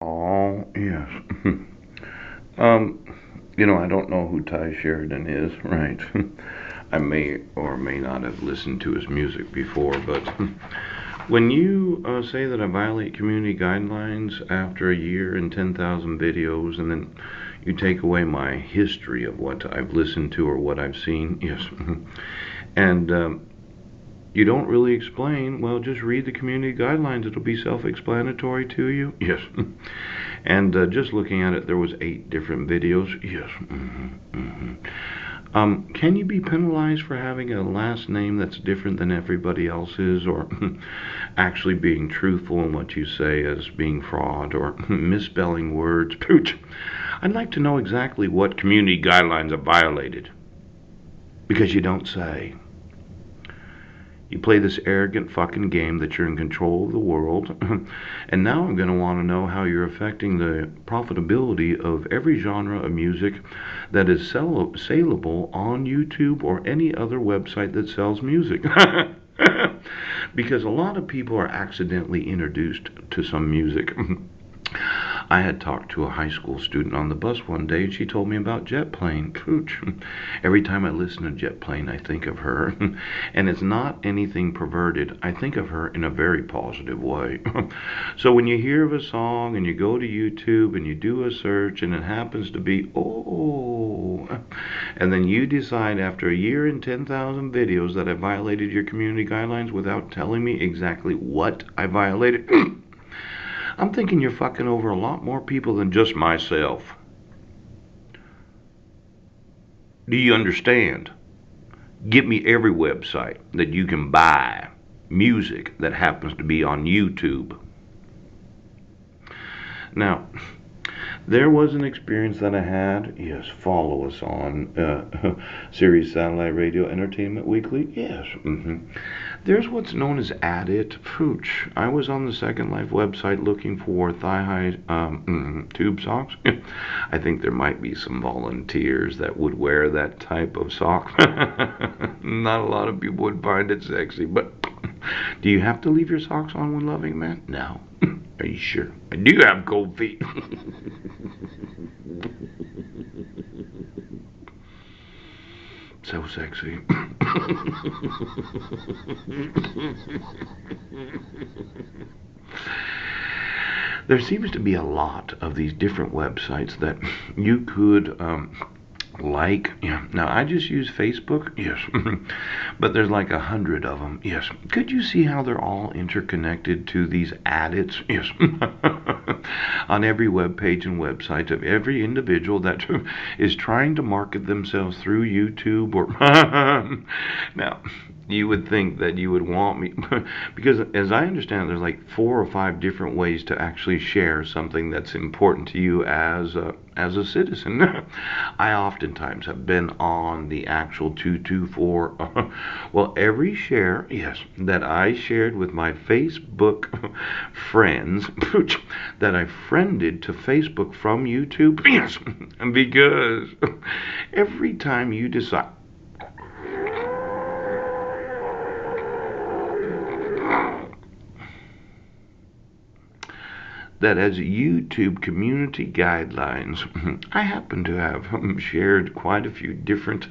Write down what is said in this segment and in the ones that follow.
Oh, yes. um, I don't know who Ty Sheridan is, right? I may or may not have listened to his music before, but when you say that I violate community guidelines after a year and 10,000 videos, and then you take away my history of what I've listened to or what I've seen, yes. And you don't really explain, well, just read the community guidelines. It'll be self-explanatory to you. Yes. And just looking at it, there was 8 different videos. Yes. Can you be penalized for having a last name that's different than everybody else's, or actually being truthful in what you say as being fraud, or misspelling words? Pooch. I'd like to know exactly what community guidelines are violated. Because you don't say. You play this arrogant fucking game that you're in control of the world. And now I'm going to want to know how you're affecting the profitability of every genre of music that is saleable on YouTube or any other website that sells music. Because a lot of people are accidentally introduced to some music. I had talked to a high school student on the bus one day, and she told me about Jet Plane. Pooch. Every time I listen to Jet Plane, I think of her. And it's not anything perverted. I think of her in a very positive way. So when you hear of a song and you go to YouTube and you do a search and it happens to be, oh, and then you decide after a year and 10,000 videos that I violated your community guidelines without telling me exactly what I violated. I'm thinking you're fucking over a lot more people than just myself. Do you understand? Give me every website that you can buy music that happens to be on YouTube. Now, there was an experience that I had. Yes, follow us on Sirius Satellite Radio Entertainment Weekly. Yes. There's what's known as Add It. Pooch. I was on the Second Life website looking for thigh-high tube socks. I think there might be some volunteers that would wear that type of sock. Not a lot of people would find it sexy, but do you have to leave your socks on when loving man? No. Are you sure? I do have cold feet. So sexy. There seems to be a lot of these different websites that you could like. Yeah. Now I just use Facebook. Yes. But there's like 100 of them. Yes. Could you see how they're all interconnected to these adits? Yes. On every web page and website of every individual that is trying to market themselves through YouTube or now you would think that you would want me because as I understand there's like 4 or 5 different ways to actually share something that's important to you as a citizen. I oftentimes have been on the actual 224 well, every share, yes, that I shared with my Facebook friends that I friended to Facebook from YouTube. Yes. Because every time you decide that as YouTube community guidelines, I happen to have shared quite a few different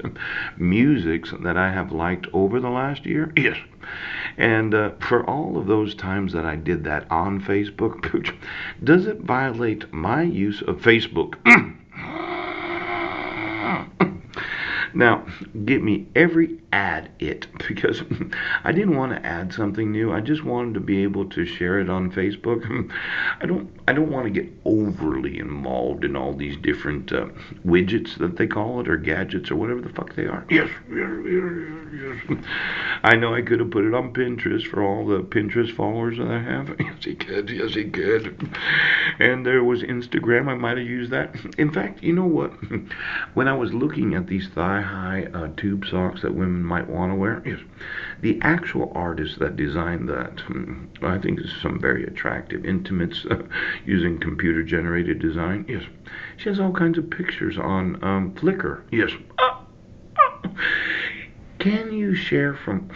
musics that I have liked over the last year. Yes. And for all of those times that I did that on Facebook, does it violate my use of Facebook? Now, get me every ad it because I didn't want to add something new. I just wanted to be able to share it on Facebook. I don't want to get overly involved in all these different widgets that they call it or gadgets or whatever the fuck they are. Yes, yes, yes, yes. I know I could have put it on Pinterest for all the Pinterest followers that I have. Yes, he could. Yes, he could. And there was Instagram. I might have used that. In fact, you know what? When I was looking at these thigh-high tube socks that women might want to wear, yes, the actual artist that designed that, I think is some very attractive intimates using computer-generated design. Yes, she has all kinds of pictures on Flickr. Yes. Can you share from